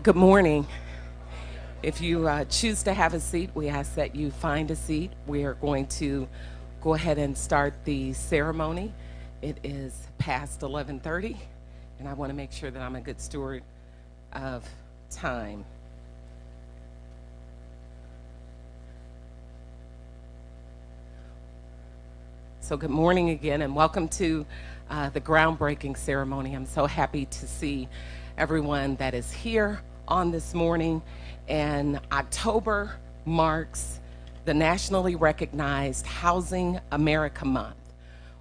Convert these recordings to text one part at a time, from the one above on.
Good morning. If you choose to have a seat, we ask that you find a seat. We are going to go ahead and start the ceremony. It is past 11:30, and I want to make sure that I'm a good steward of time. So, good morning again, and welcome to the groundbreaking ceremony. I'm so happy to see everyone that is here on this morning. And October marks the nationally recognized Housing America Month,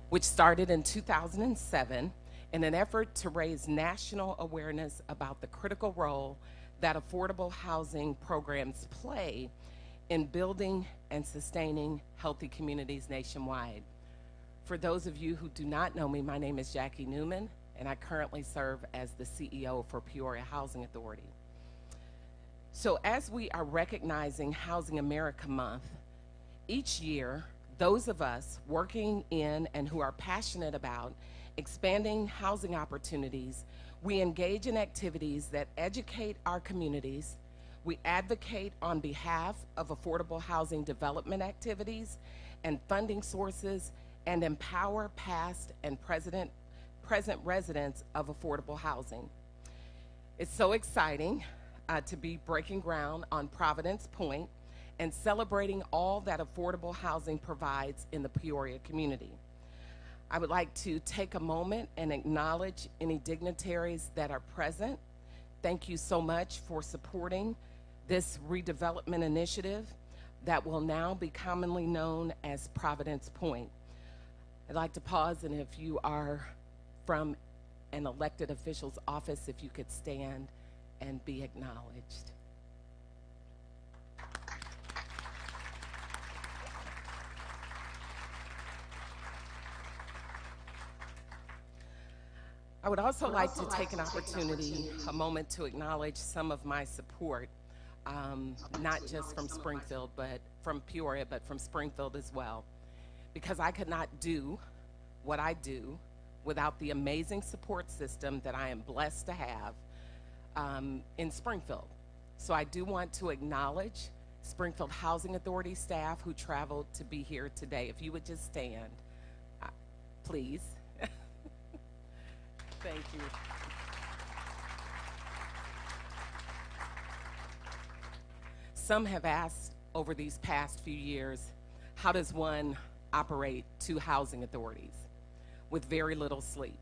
which started in 2007 in an effort to raise national awareness about the critical role that affordable housing programs play in building and sustaining healthy communities nationwide. For those of you who do not know me, my name is Jackie Newman, and I currently serve as the CEO for Peoria Housing Authority. So, as we are recognizing Housing America Month, each year, those of us working in and who are passionate about expanding housing opportunities, we engage in activities that educate our communities. We advocate on behalf of affordable housing development activities and funding sources and empower past and present residents of affordable housing. It's so exciting to be breaking ground on Providence Pointe and celebrating all that affordable housing provides in the Peoria community. I would like to take a moment and acknowledge any dignitaries that are present. Thank you so much for supporting this redevelopment initiative that will now be commonly known as Providence Pointe. I'd like to pause, and if you are from an elected official's office, if you could stand and be acknowledged. I would also like to take an opportunity, a moment to acknowledge some of my support, not just from Springfield, but from Peoria, but from Springfield as well, because I could not do what I do without the amazing support system that I am blessed to have in Springfield. So I do want to acknowledge Springfield Housing Authority staff who traveled to be here today. If you would just stand, please. Thank you. Some have asked over these past few years, how does one operate two housing authorities with very little sleep?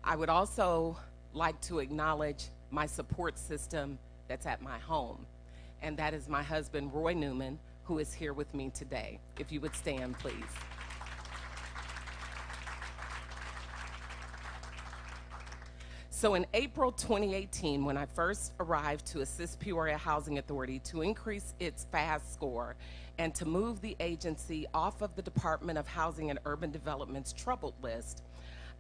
I would also like to acknowledge my support system that's at my home, and that is my husband, Roy Newman, who is here with me today. If you would stand, please. So in April 2018, when I first arrived to assist Peoria Housing Authority to increase its FAST score and to move the agency off of the Department of Housing and Urban Development's troubled list,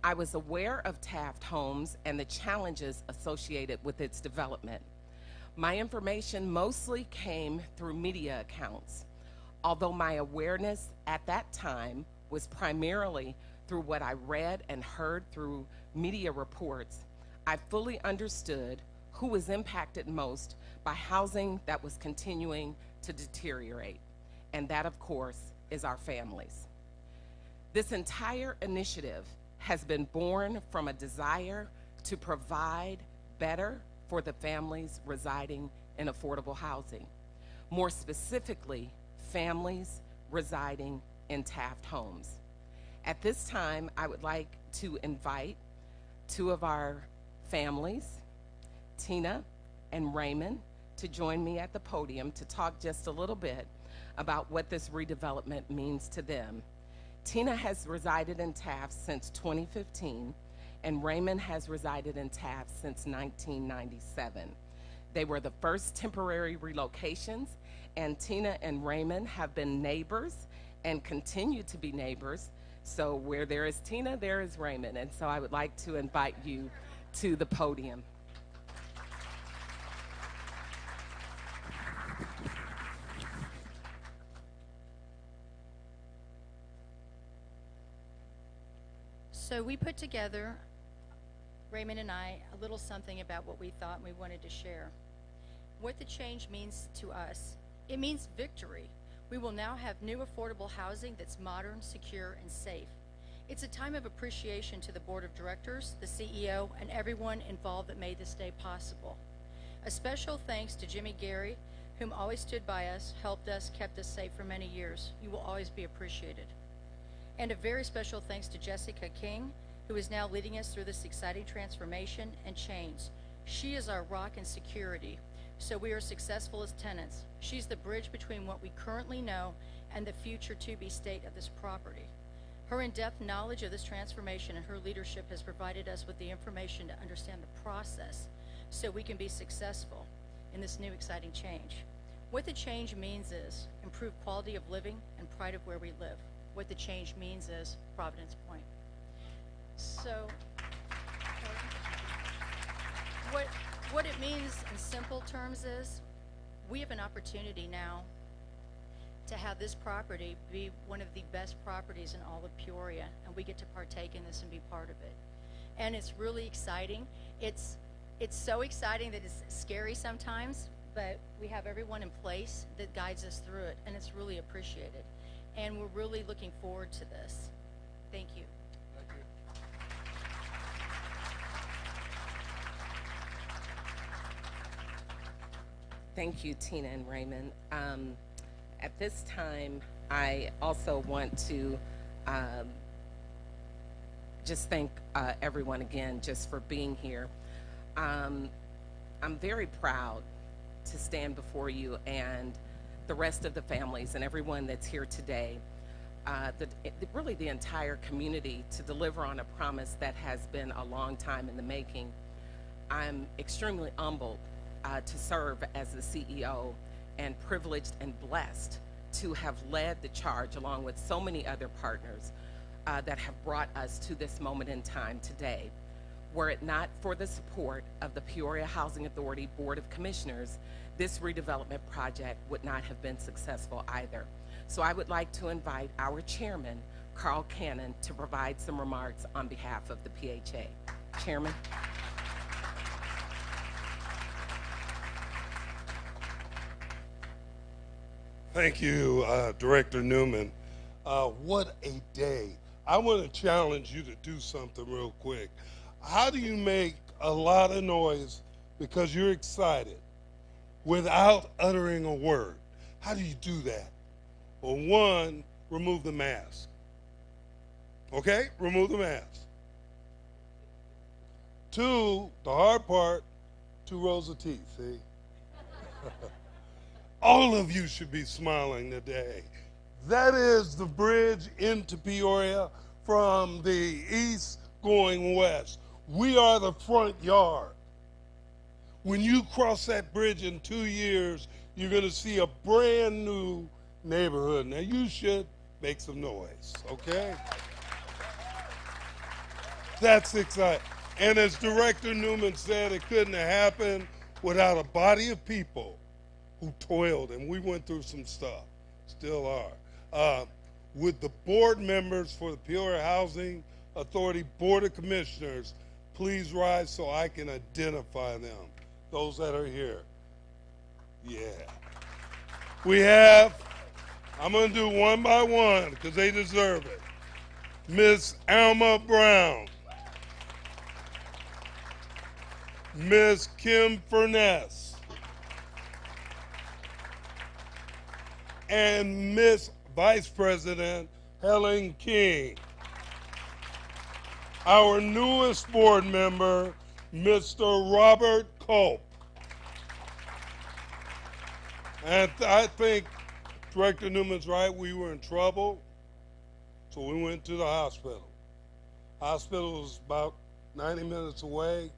I was aware of Taft Homes and the challenges associated with its development. My information mostly came through media accounts, although my awareness at that time was primarily through what I read and heard through media reports. I fully understood who was impacted most by housing that was continuing to deteriorate, and that, of course, is our families. This entire initiative has been born from a desire to provide better for the families residing in affordable housing. More specifically, families residing in Taft Homes. At this time, I would like to invite two of our families, Tina and Raymond, to join me at the podium to talk just a little bit about what this redevelopment means to them. Tina has resided in Taft since 2015, and Raymond has resided in Taft since 1997. They were the first temporary relocations, and Tina and Raymond have been neighbors and continue to be neighbors. So where there is Tina, there is Raymond. And so I would like to invite you to the podium. So we put together Raymond and I a little something about what we thought and we wanted to share. What the change means to us, it means victory. We will now have new affordable housing that's modern, secure, and safe. It's a time of appreciation to the board of directors, the CEO, and everyone involved that made this day possible. A special thanks to Jimmy Gary, whom always stood by us, helped us, kept us safe for many years. You will always be appreciated. And a very special thanks to Jessica King, who is now leading us through this exciting transformation and change. She is our rock and security, so we are successful as tenants. She's the bridge between what we currently know and the future to-be state of this property. Her in-depth knowledge of this transformation and her leadership has provided us with the information to understand the process so we can be successful in this new exciting change. What the change means is improved quality of living and pride of where we live. What the change means is Providence Pointe. So, what it means in simple terms is we have an opportunity now to have this property be one of the best properties in all of Peoria, and we get to partake in this and be part of it. And it's really exciting. It's so exciting that it's scary sometimes, but we have everyone in place that guides us through it, and it's really appreciated. And we're really looking forward to this. Thank you. Thank you, Tina and Raymond. At this time, I also want to just thank everyone again just for being here. I'm very proud to stand before you and the rest of the families and everyone that's here today, really the entire community, to deliver on a promise that has been a long time in the making. I'm extremely humbled to serve as the CEO and privileged and blessed to have led the charge along with so many other partners that have brought us to this moment in time today. Were it not for the support of the Peoria Housing Authority Board of Commissioners, this redevelopment project would not have been successful either. So I would like to invite our chairman, Carl Cannon, to provide some remarks on behalf of the PHA. Chairman. Thank you, Director Newman. What a day. I want to challenge you to do something real quick. How do you make a lot of noise because you're excited without uttering a word? How do you do that? Well, one, remove the mask. Okay? Remove the mask. Two, the hard part, 2 rows of teeth, see? All of you should be smiling today. That is the bridge into Peoria from the east going west. We are the front yard. When you cross that bridge in 2 years, you're going to see a brand new neighborhood. Now you should make some noise, okay? That's exciting. And as Director Newman said, it couldn't have happened without a body of people who toiled, and we went through some stuff, still are. Would the board members for the Peoria Housing Authority Board of Commissioners please rise so I can identify them, those that are here? Yeah. We have, I'm going to do one by one because they deserve it. Miss Alma Brown. Miss Kim Furness. And Miss Vice President Helen King. Our newest board member, Mr. Robert Culp. And I think Director Newman's right, we were in trouble, so we went to the hospital. Hospital was about 90 minutes away,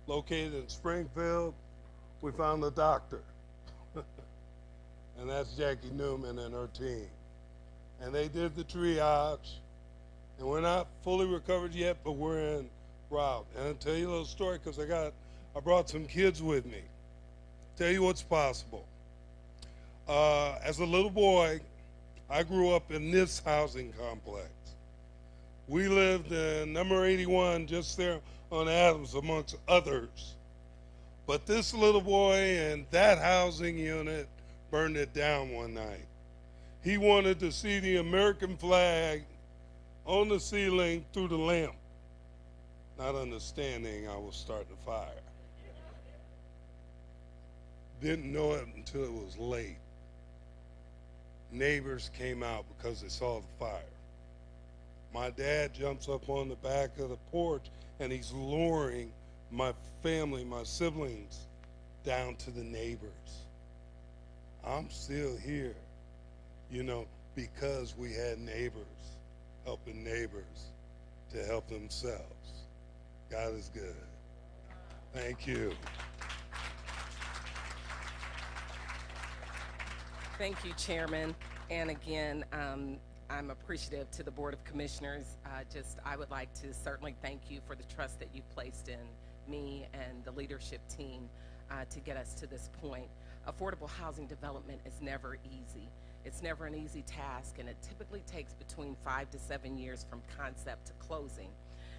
located in Springfield. We found the doctor. And that's Jackie Newman and her team. And they did the triage, and we're not fully recovered yet, but we're en route. And I'll tell you a little story because I brought some kids with me. Tell you what's possible. As a little boy, I grew up in this housing complex. We lived in number 81, just there on Adams, amongst others. But this little boy and that housing unit burned it down one night. He wanted to see the American flag on the ceiling through the lamp, not understanding I was starting a fire. Didn't know it until it was late. Neighbors came out because they saw the fire. My dad jumps up on the back of the porch and he's luring my family, my siblings, down to the neighbors. I'm still here, because we had neighbors helping neighbors to help themselves. God is good. Thank you. Thank you, Chairman. And again, I'm appreciative to the Board of Commissioners. I would like to certainly thank you for the trust that you've placed in me and the leadership team to get us to this point. Affordable housing development is never easy. It's never an easy task, and it typically takes between 5 to 7 years from concept to closing.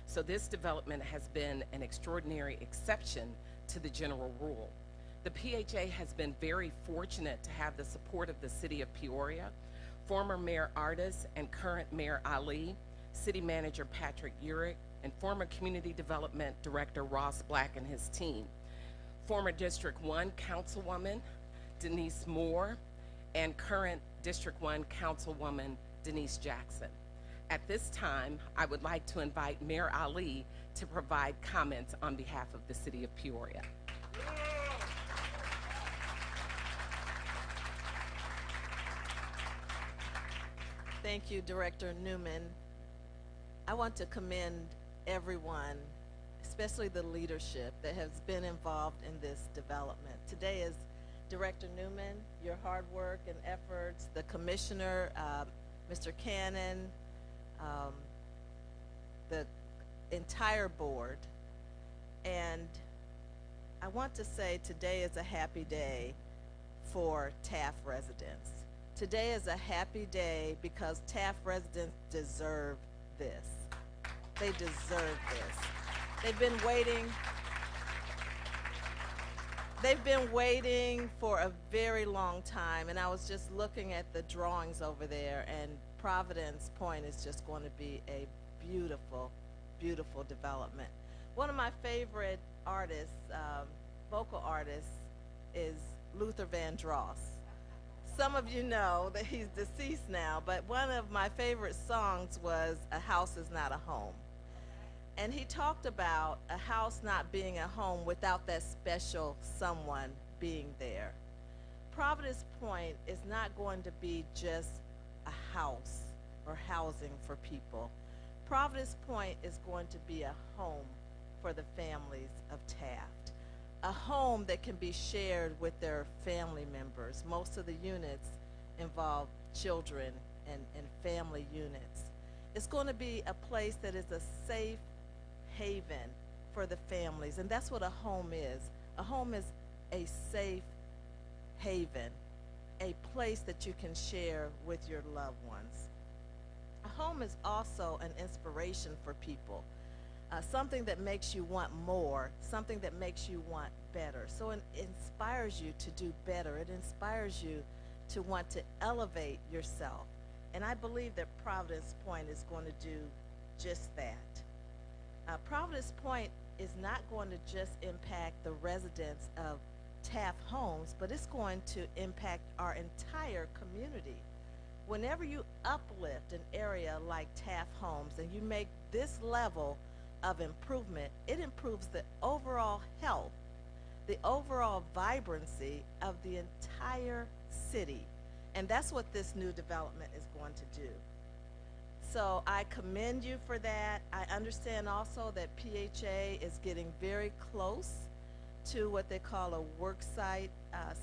So this development has been an extraordinary exception to the general rule. The PHA has been very fortunate to have the support of the City of Peoria, former Mayor Artis and current Mayor Ali, City Manager Patrick Urick, and former Community Development Director Ross Black and his team, former District 1 Councilwoman Denise Moore, and current District 1 Councilwoman Denise Jackson. At this time, I would like to invite Mayor Ali to provide comments on behalf of the City of Peoria. Thank you, Director Newman. I want to commend everyone, especially the leadership that has been involved in this development. Today is Director Newman, your hard work and efforts, the Commissioner, Mr. Cannon, the entire board. And I want to say today is a happy day for Taft residents. Today is a happy day because Taft residents deserve this. They deserve this. They've been waiting for a very long time, and I was just looking at the drawings over there, and Providence Pointe is just going to be a beautiful, beautiful development. One of my favorite artists, vocal artists, is Luther Vandross. Some of you know that he's deceased now, but one of my favorite songs was "A House Is Not a Home." And he talked about a house not being a home without that special someone being there. Providence Pointe is not going to be just a house or housing for people. Providence Pointe is going to be a home for the families of Taft. A home that can be shared with their family members. Most of the units involve children and family units. It's going to be a place that is a safe haven for the families, and that's what a home is. A home is a safe haven, a place that you can share with your loved ones. A home is also an inspiration for people. Something that makes you want more, something that makes you want better. So it inspires you to do better. It inspires you to want to elevate yourself. And I believe that Providence Pointe is going to do just that. Providence Pointe is not going to just impact the residents of Taft Homes, but it's going to impact our entire community. Whenever you uplift an area like Taft Homes and you make this level of improvement, it improves the overall health, the overall vibrancy of the entire city. And that's what this new development is going to do. So I commend you for that. I understand also that PHA is getting very close to what they call a worksite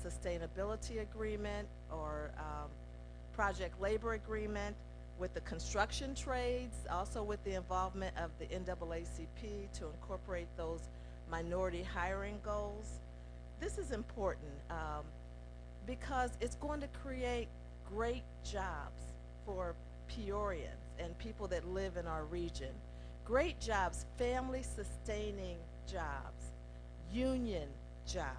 sustainability agreement or project labor agreement with the construction trades, also with the involvement of the NAACP to incorporate those minority hiring goals. This is important because it's going to create great jobs for Peorians and people that live in our region. Great jobs, family sustaining jobs, union jobs.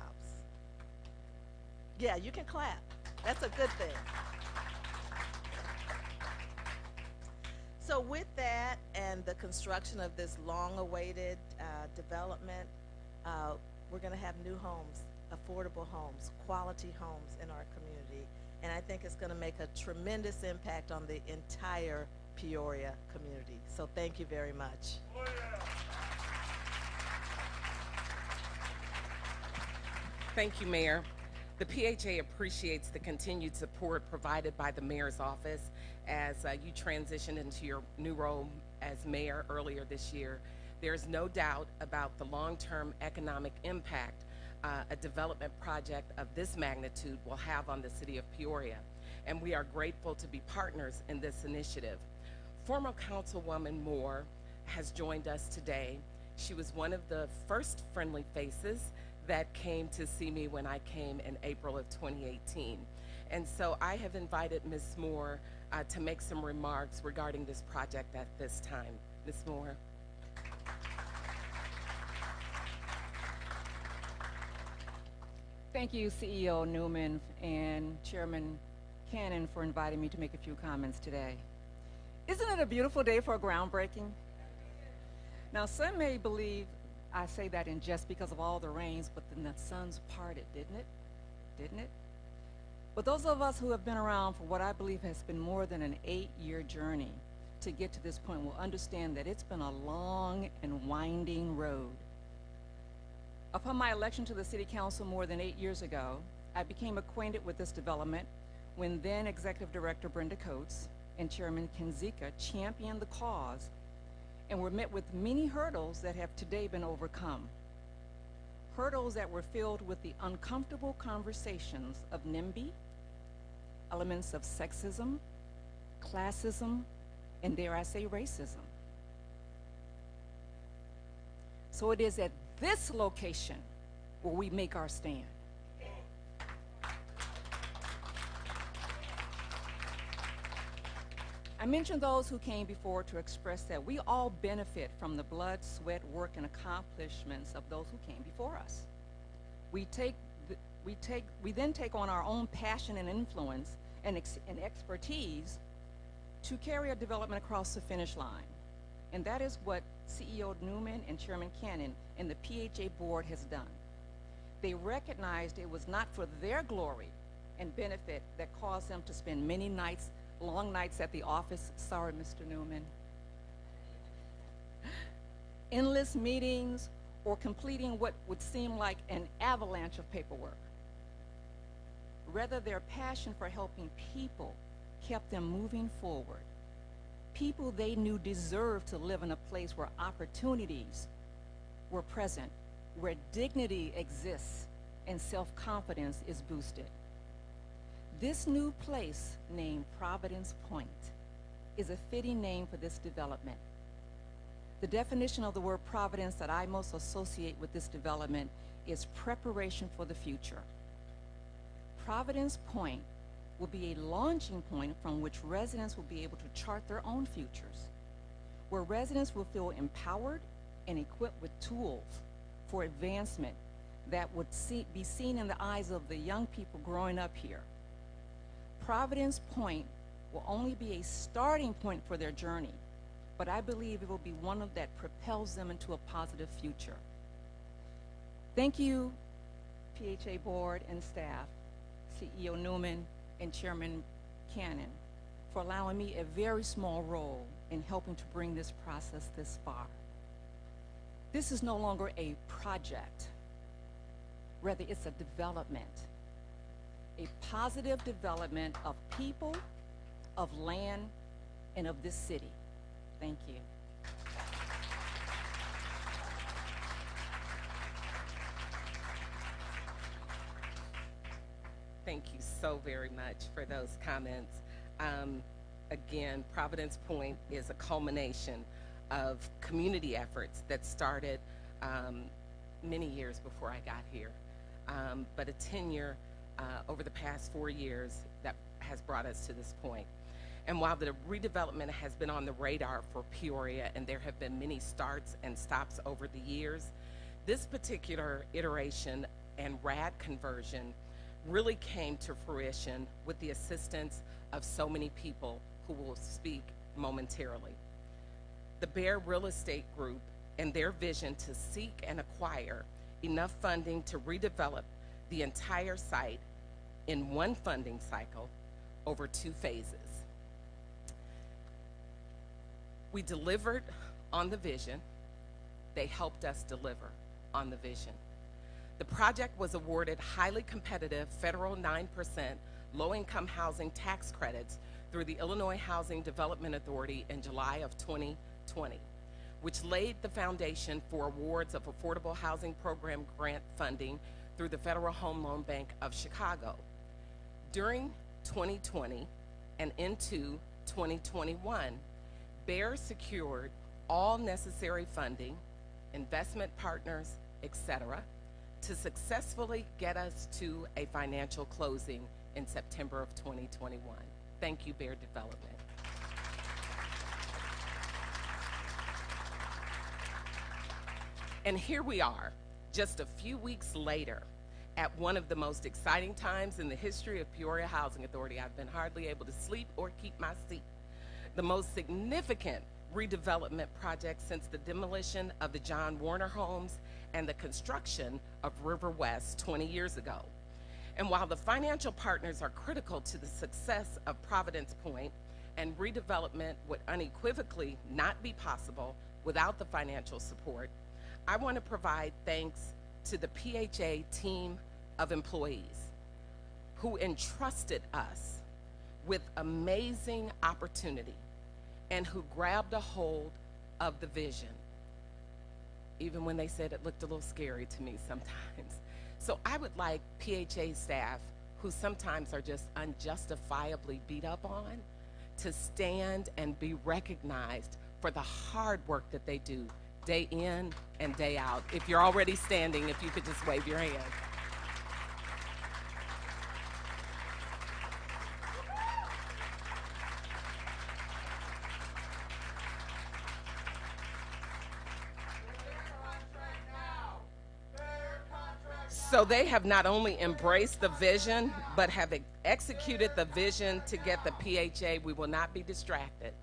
Yeah, you can clap. That's a good thing. So with that and the construction of this long-awaited development, uh, we're going to have new homes, affordable homes, quality homes in our community. And I think it's going to make a tremendous impact on the entire Peoria community. So thank you very much. Thank you, Mayor. The PHA appreciates the continued support provided by the Mayor's office as you transitioned into your new role as Mayor earlier this year. There's no doubt about the long-term economic impact a development project of this magnitude will have on the city of Peoria, and we are grateful to be partners in this initiative. Former Councilwoman Moore has joined us today. She was one of the first friendly faces that came to see me when I came in April of 2018. And so I have invited Ms. Moore to make some remarks regarding this project at this time. Ms. Moore. Thank you, CEO Newman and Chairman Cannon, for inviting me to make a few comments today. Isn't it a beautiful day for a groundbreaking? Now, some may believe I say that in jest because of all the rains, but then the sun's parted, didn't it? Didn't it? But those of us who have been around for what I believe has been more than an 8-year journey to get to this point will understand that it's been a long and winding road. Upon my election to the City Council more than 8 years ago, I became acquainted with this development when then Executive Director Brenda Coates and Chairman Ken Zika championed the cause and were met with many hurdles that have today been overcome. Hurdles that were filled with the uncomfortable conversations of NIMBY, elements of sexism, classism, and dare I say racism. So it is at this location where we make our stand. I mentioned those who came before to express that we all benefit from the blood, sweat, work, and accomplishments of those who came before us. We then take on our own passion and influence and expertise to carry our development across the finish line. And that is what CEO Newman and Chairman Cannon and the PHA board has done. They recognized it was not for their glory and benefit that caused them to spend many nights, long nights at the office, sorry, Mr. Newman, endless meetings, or completing what would seem like an avalanche of paperwork. Rather, their passion for helping people kept them moving forward. People they knew deserved to live in a place where opportunities were present, where dignity exists and self-confidence is boosted. This new place, named Providence Pointe, is a fitting name for this development. The definition of the word Providence that I most associate with this development is preparation for the future. Providence Pointe will be a launching point from which residents will be able to chart their own futures, where residents will feel empowered and equipped with tools for advancement that would be seen in the eyes of the young people growing up here. Providence Pointe will only be a starting point for their journey, but I believe it will be one that propels them into a positive future. Thank you, PHA board and staff, CEO Newman and Chairman Cannon, for allowing me a very small role in helping to bring this process this far. This is no longer a project. Rather, it's a development, a positive development of people, of land, and of this city. Thank you. Thank you so very much for those comments. Again, Providence Pointe is a culmination of community efforts that started many years before I got here, but a tenure over the past 4 years that has brought us to this point. And while the redevelopment has been on the radar for Peoria and there have been many starts and stops over the years, this particular iteration and RAD conversion really came to fruition with the assistance of so many people who will speak momentarily. The Bear Real Estate Group and their vision to seek and acquire enough funding to redevelop the entire site in one funding cycle over 2 phases. We delivered on the vision. They helped us deliver on the vision. The project was awarded highly competitive federal 9% low-income housing tax credits through the Illinois Housing Development Authority in July of 2020, which laid the foundation for awards of Affordable Housing Program grant funding through the Federal Home Loan Bank of Chicago. During 2020 and into 2021, Bear secured all necessary funding, investment partners, etc., to successfully get us to a financial closing in September of 2021. Thank you, Bear Development. And here we are, just a few weeks later, at one of the most exciting times in the history of Peoria Housing Authority. I've been hardly able to sleep or keep my seat. The most significant redevelopment project since the demolition of the John Warner homes and the construction of River West 20 years ago. And while the financial partners are critical to the success of Providence Pointe, and redevelopment would unequivocally not be possible without the financial support, I want to provide thanks to the PHA team of employees who entrusted us with amazing opportunity and who grabbed a hold of the vision, even when they said it looked a little scary to me sometimes. So I would like PHA staff, who sometimes are just unjustifiably beat up on, to stand and be recognized for the hard work that they do day in and day out. If you're already standing, if you could just wave your hand. So they have not only embraced the vision, but have executed the vision to get the PHA. We will not be distracted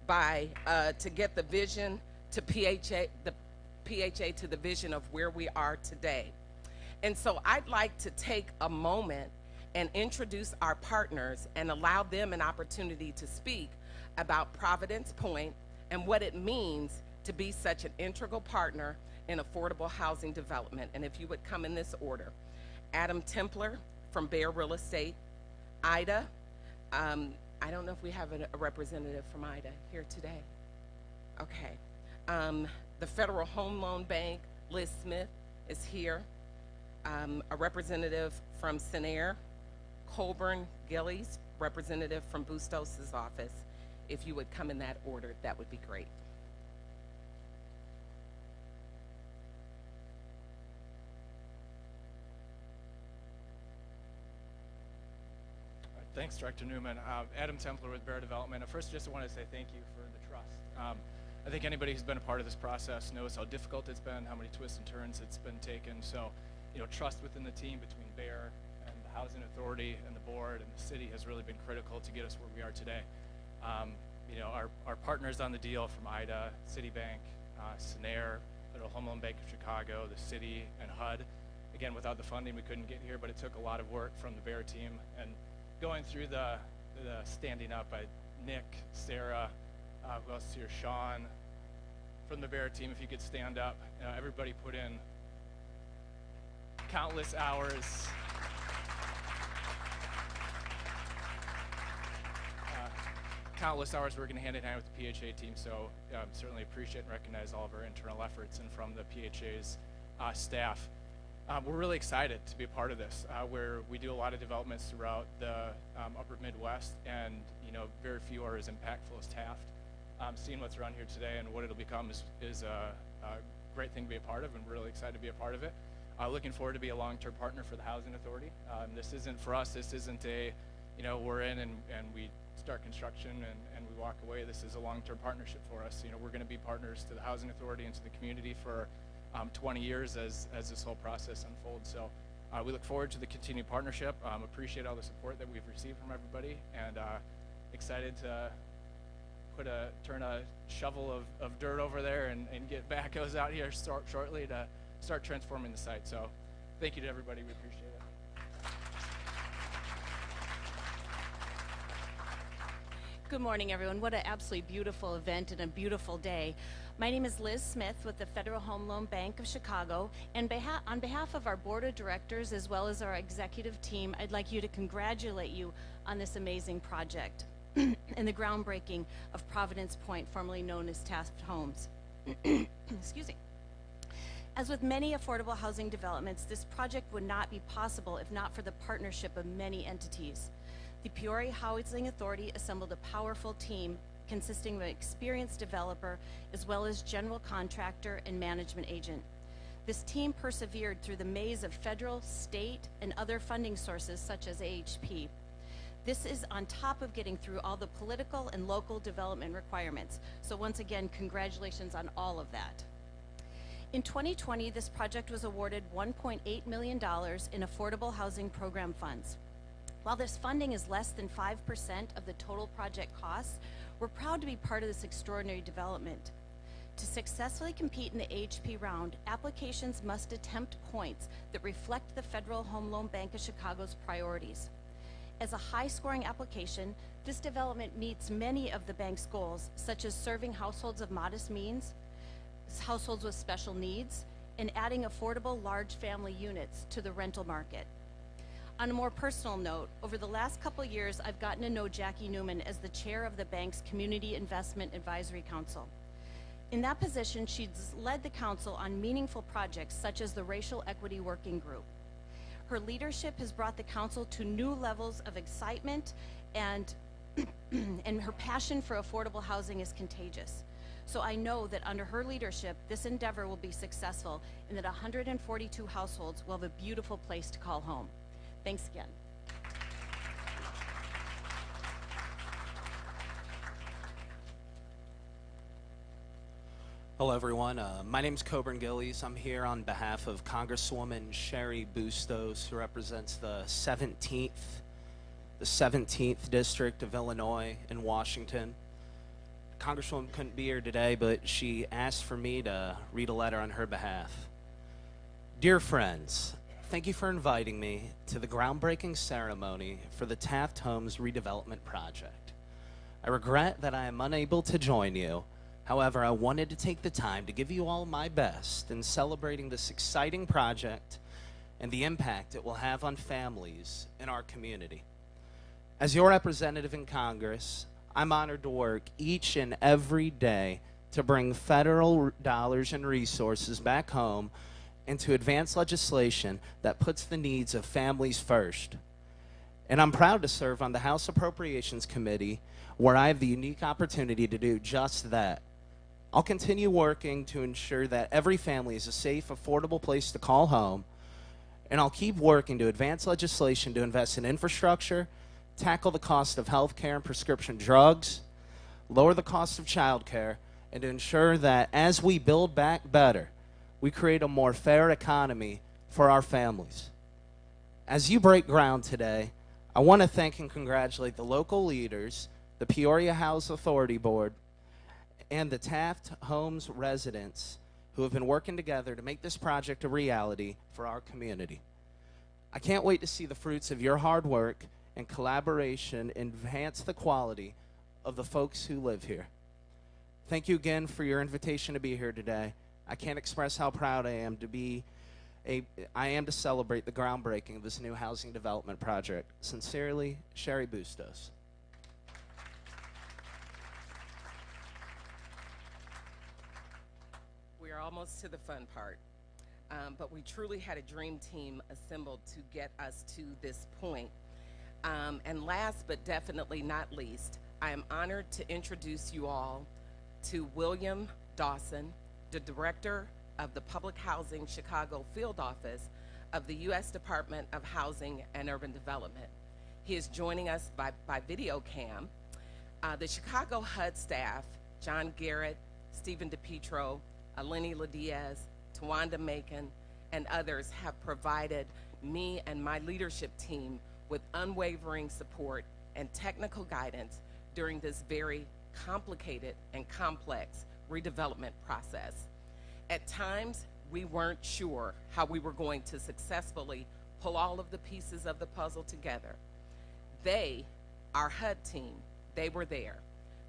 by, to get the vision to the PHA to the vision of where we are today. And so I'd like to take a moment and introduce our partners and allow them an opportunity to speak about Providence Pointe and what it means to be such an integral partner in affordable housing development. And if you would come in this order: Adam Templer from Bear Real Estate, Ida, I don't know if we have a representative from Ida here today. Okay. The Federal Home Loan Bank, Liz Smith is here. A representative from Senair, Colburn Gillies, representative from Bustos' office. If you would come in that order, that would be great. Thanks, Director Newman. Adam Templer with Bear Development. First, just want to say thank you for the trust. I think anybody who's been a part of this process knows how difficult it's been, how many twists and turns it's been taken. So, trust within the team between Bear and the Housing Authority and the board and the city has really been critical to get us where we are today. Our partners on the deal from IDA, Citibank, Senair, Federal Home Loan Bank of Chicago, the city, and HUD. Again, without the funding, we couldn't get here, but it took a lot of work from the Bear team. And going through the standing up, Nick, Sarah, who else is here? Sean, from the Bear team, if you could stand up. Everybody put in countless hours. Countless hours working hand in hand with the PHA team, so certainly appreciate and recognize all of our internal efforts and from the PHA's staff. We're really excited to be a part of this, where we do a lot of developments throughout the upper Midwest, and very few are as impactful as Taft. Seeing what's around here today and what it'll become is a great thing to be a part of, and we're really excited to be a part of it. Looking forward to be a long-term partner for the Housing Authority. This isn't for us. This isn't a, we're in and we start construction and we walk away, this is a long-term partnership for us. You know, we're going to be partners to the Housing Authority and to the community for 20 years as this whole process unfolds. So we look forward to the continued partnership. Appreciate all the support that we've received from everybody, and excited to turn a shovel of dirt over there and get backhoes out here shortly to start transforming the site. So thank you to everybody. We appreciate it. Good morning, everyone. What an absolutely beautiful event and a beautiful day. My name is Liz Smith with the Federal Home Loan Bank of Chicago, and on behalf of our board of directors as well as our executive team, I'd like to congratulate you on this amazing project and the groundbreaking of Providence Pointe, formerly known as Taft Homes. Excuse me. As with many affordable housing developments, this project would not be possible if not for the partnership of many entities. The Peoria Housing Authority assembled a powerful team consisting of an experienced developer as well as general contractor and management agent. This team persevered through the maze of federal, state, and other funding sources such as AHP. This is on top of getting through all the political and local development requirements. So once again, congratulations on all of that. In 2020, this project was awarded $1.8 million in Affordable Housing Program funds. While this funding is less than 5% of the total project costs, we're proud to be part of this extraordinary development. To successfully compete in the AHP round, applications must attempt points that reflect the Federal Home Loan Bank of Chicago's priorities. As a high-scoring application, this development meets many of the bank's goals, such as serving households of modest means, households with special needs, and adding affordable large family units to the rental market. On a more personal note, over the last couple of years, I've gotten to know Jackie Newman as the chair of the bank's Community Investment Advisory Council. In that position, she's led the council on meaningful projects such as the Racial Equity Working Group. Her leadership has brought the council to new levels of excitement, and her passion for affordable housing is contagious. So I know that under her leadership, this endeavor will be successful and that 142 households will have a beautiful place to call home. Thanks again. Hello, everyone. My name is Coburn Gillies. I'm here on behalf of Congresswoman Sherry Bustos, who represents the 17th District of Illinois in Washington. Congresswoman couldn't be here today, but she asked for me to read a letter on her behalf. Dear friends, thank you for inviting me to the groundbreaking ceremony for the Taft Homes redevelopment project. I regret that I am unable to join you. However, I wanted to take the time to give you all my best in celebrating this exciting project and the impact it will have on families in our community. As your representative in Congress, I'm honored to work each and every day to bring federal dollars and resources back home and to advance legislation that puts the needs of families first. And I'm proud to serve on the House Appropriations Committee, where I have the unique opportunity to do just that. I'll continue working to ensure that every family is a safe, affordable place to call home, and I'll keep working to advance legislation to invest in infrastructure, tackle the cost of health care and prescription drugs, lower the cost of child care, and to ensure that as we build back better, we create a more fair economy for our families. As you break ground today, I want to thank and congratulate the local leaders, the Peoria Housing Authority Board, and the Taft Homes residents who have been working together to make this project a reality for our community. I can't wait to see the fruits of your hard work and collaboration enhance the quality of the folks who live here. Thank you again for your invitation to be here today. I can't express how proud I am to celebrate the groundbreaking of this new housing development project. Sincerely, Sherry Bustos. We're almost to the fun part, but we truly had a dream team assembled to get us to this point. And last but definitely not least, I am honored to introduce you all to William Dawson, the Director of the Public Housing Chicago Field Office of the U.S. Department of Housing and Urban Development. He is joining us by video cam, The Chicago HUD staff, John Garrett, Stephen DePietro, Lenny LaDiaz, Tawanda Macon, and others have provided me and my leadership team with unwavering support and technical guidance during this very complicated and complex redevelopment process. At times, we weren't sure how we were going to successfully pull all of the pieces of the puzzle together. They, our HUD team, they were there,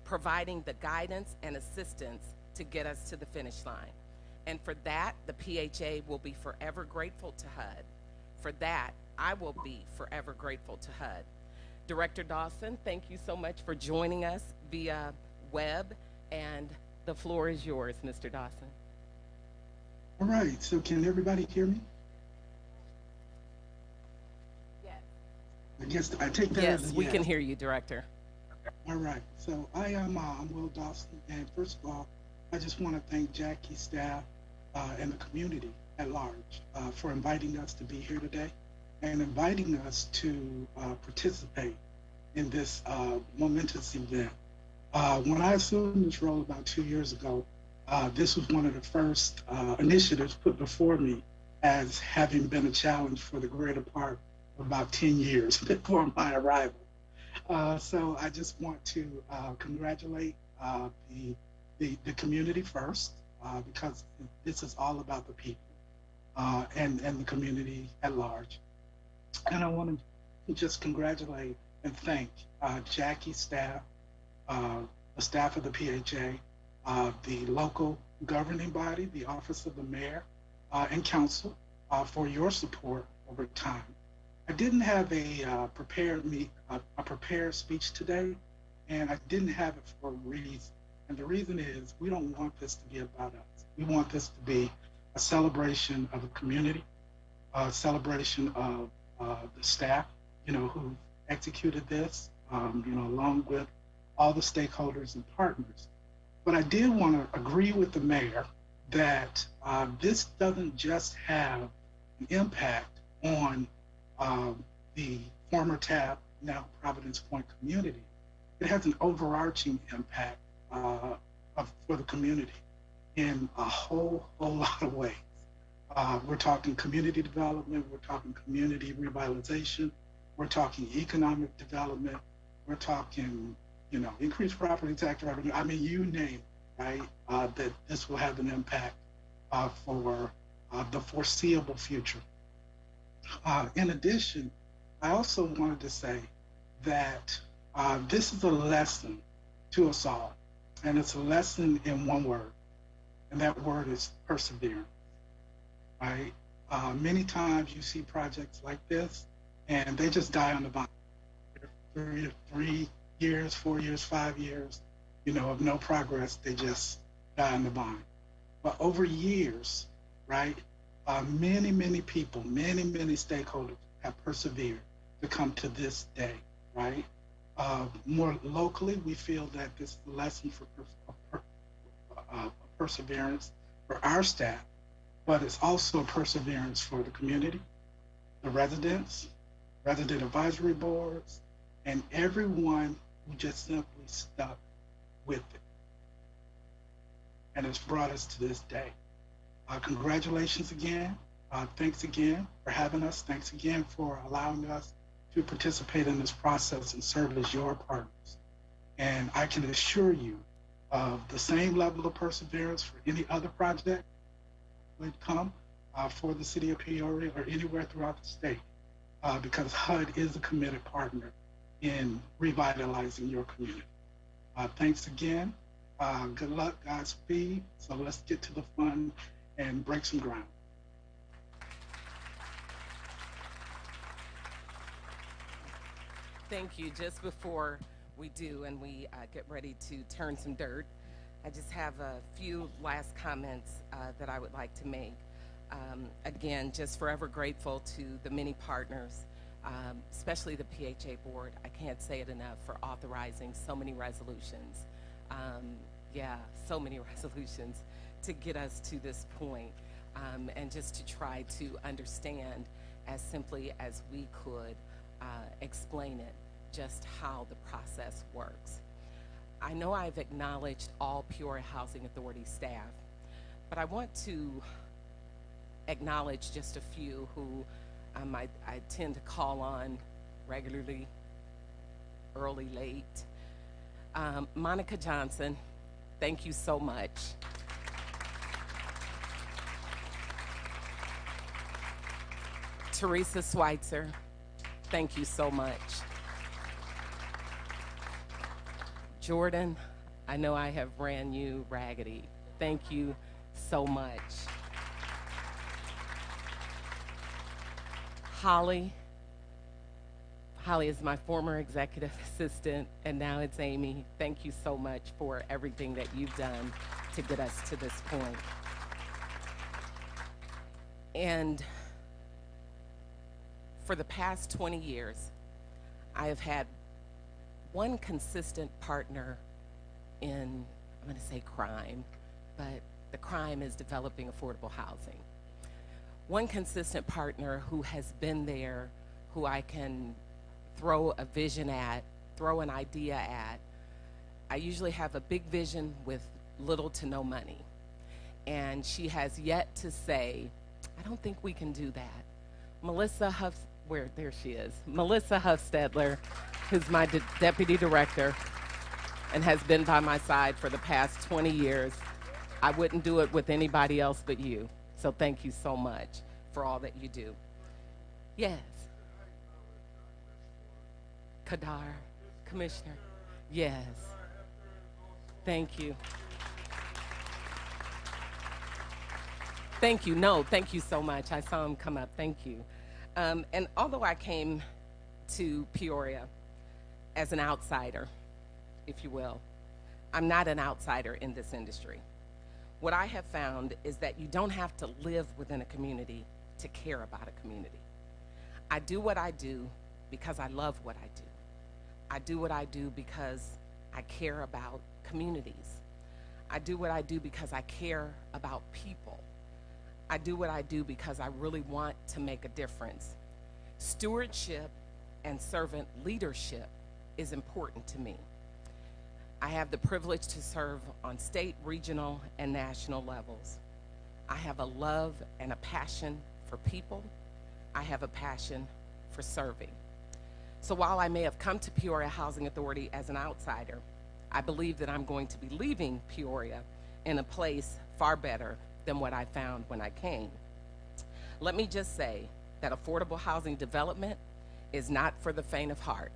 providing the guidance and assistance to get us to the finish line. And for that, the PHA will be forever grateful to HUD. For that, I will be forever grateful to HUD. Director Dawson, thank you so much for joining us via web, and the floor is yours, Mr. Dawson. All right, so can everybody hear me? Yes. I guess I take that as Yes, a we yes. can hear you, Director. All right, so I'm Will Dawson, and first of all, I just want to thank Jackie, staff, and the community at large for inviting us to be here today and inviting us to participate in this momentous event. When I assumed this role about 2 years ago, this was one of the first initiatives put before me as having been a challenge for the greater part of about 10 years before my arrival. So I just want to congratulate the community first, because this is all about the people and the community at large. And I want to just congratulate and thank Jackie, staff, the staff of the PHA, the local governing body, the Office of the Mayor, and Council for your support over time. I didn't have a prepared speech today, and I didn't have it for a reason. And the reason is we don't want this to be about us. We want this to be a celebration of a community, a celebration of the staff, who executed this, along with all the stakeholders and partners. But I did want to agree with the mayor that this doesn't just have an impact on the former Taft, now Providence Pointe community. It has an overarching impact for the community in a whole lot of ways. We're talking community development, we're talking community revitalization, we're talking economic development, we're talking, increased property tax revenue. I mean, you name it, right? That this will have an impact for the foreseeable future. In addition, I also wanted to say that this is a lesson to us all, and it's a lesson in one word, and that word is perseverance. Right? Many times you see projects like this, and they just die on the vine. 3 years, 4 years, 5 years, of no progress, they just die on the vine. But over years, right, many people, many stakeholders have persevered to come to this day, right? More locally, we feel that this is a lesson for perseverance for our staff, but it's also perseverance for the community, the residents, resident advisory boards, and everyone who just simply stuck with it. And it's brought us to this day. Congratulations again. Thanks again for having us. Thanks again for allowing us to participate in this process and serve as your partners. And I can assure you of the same level of perseverance for any other project would come for the city of Peoria or anywhere throughout the state, because HUD is a committed partner in revitalizing your community. Thanks again. Good luck, Godspeed. So let's get to the fun and break some ground. Thank you. Just before we do and we get ready to turn some dirt, I just have a few last comments that I would like to make. Again, just forever grateful to the many partners, especially the PHA board. I can't say it enough for authorizing so many resolutions. So many resolutions to get us to this point, and just to try to understand as simply as we could explain it, just how the process works. I know I've acknowledged all Peoria Housing Authority staff, but I want to acknowledge just a few who I tend to call on regularly, early, late. Monica Johnson, thank you so much. Teresa Schweitzer, thank you so much. Jordan, I know I have ran you raggedy. Thank you so much. Holly is my former executive assistant, and now it's Amy. Thank you so much for everything that you've done to get us to this point. And for the past 20 years, I have had one consistent partner in, I'm going to say crime, but the crime is developing affordable housing. One consistent partner who has been there, who I can throw a vision at, throw an idea at. I usually have a big vision with little to no money. And she has yet to say, I don't think we can do that. Melissa Huffstedler, who's my deputy director and has been by my side for the past 20 years. I wouldn't do it with anybody else but you. So thank you so much for all that you do. Yes. Kadar, Commissioner. Yes. Thank you. Thank you. No, thank you so much. I saw him come up. Thank you. And although I came to Peoria as an outsider, if you will, I'm not an outsider in this industry. What I have found is that you don't have to live within a community to care about a community. I do what I do because I love what I do. I do what I do because I care about communities. I do what I do because I care about people. I do what I do because I really want to make a difference. Stewardship and servant leadership is important to me. I have the privilege to serve on state, regional, and national levels. I have a love and a passion for people. I have a passion for serving. So while I may have come to Peoria Housing Authority as an outsider, I believe that I'm going to be leaving Peoria in a place far better than what I found when I came. Let me just say that affordable housing development is not for the faint of heart.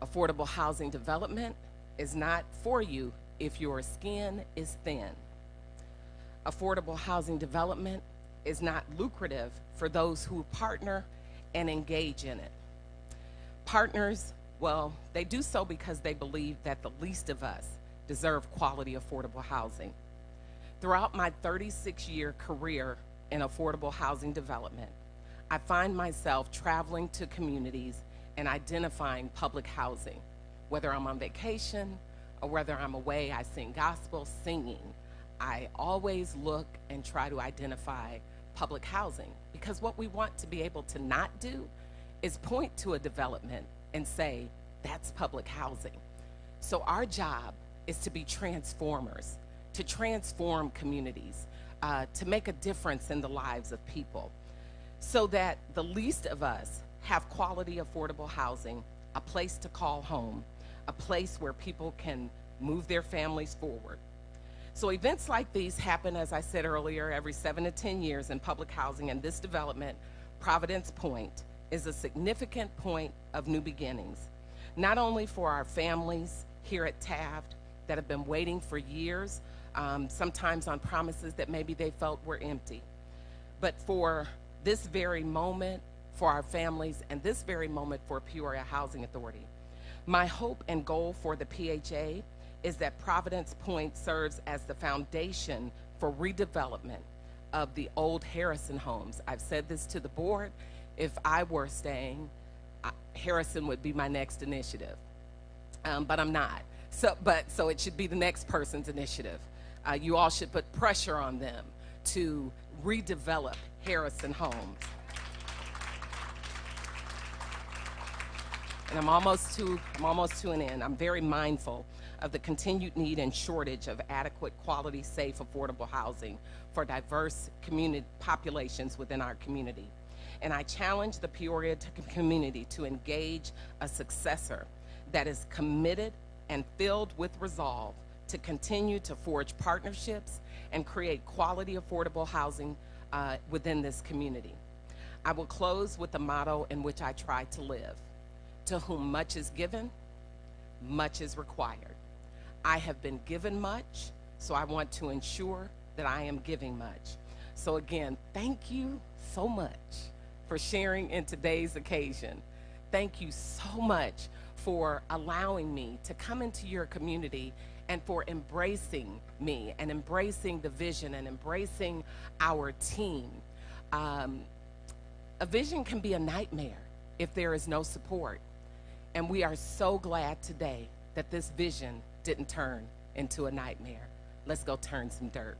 Affordable housing development is not for you if your skin is thin. Affordable housing development is not lucrative for those who partner and engage in it. Partners, well, they do so because they believe that the least of us deserve quality affordable housing. Throughout my 36-year career in affordable housing development, I find myself traveling to communities and identifying public housing. Whether I'm on vacation or whether I'm away, I sing gospel, singing. I always look and try to identify public housing, because what we want to be able to not do is point to a development and say, that's public housing. So our job is to be transformers, to transform communities, to make a difference in the lives of people, so that the least of us have quality affordable housing, a place to call home, a place where people can move their families forward. So events like these happen, as I said earlier, every 7 to 10 years in public housing, and this development, Providence Pointe, is a significant point of new beginnings, not only for our families here at Taft that have been waiting for years, sometimes on promises that maybe they felt were empty, but for this very moment, for our families, and this very moment for Peoria Housing Authority. My hope and goal for the PHA is that Providence Pointe serves as the foundation for redevelopment of the old Harrison homes. I've said this to the board. If I were staying, Harrison would be my next initiative, but I'm not. So it should be the next person's initiative. You all should put pressure on them to redevelop Harrison homes. and I'm almost to an end. I'm very mindful of the continued need and shortage of adequate, quality, safe, affordable housing for diverse community populations within our community. And I challenge the Peoria community to engage a successor that is committed and filled with resolve to continue to forge partnerships and create quality, affordable housing within this community. I will close with the motto in which I try to live. To whom much is given, much is required. I have been given much, so I want to ensure that I am giving much. So again, thank you so much for sharing in today's occasion. Thank you so much for allowing me to come into your community and for embracing me and embracing the vision and embracing our team. A vision can be a nightmare if there is no support. And we are so glad today that this vision didn't turn into a nightmare. Let's go turn some dirt.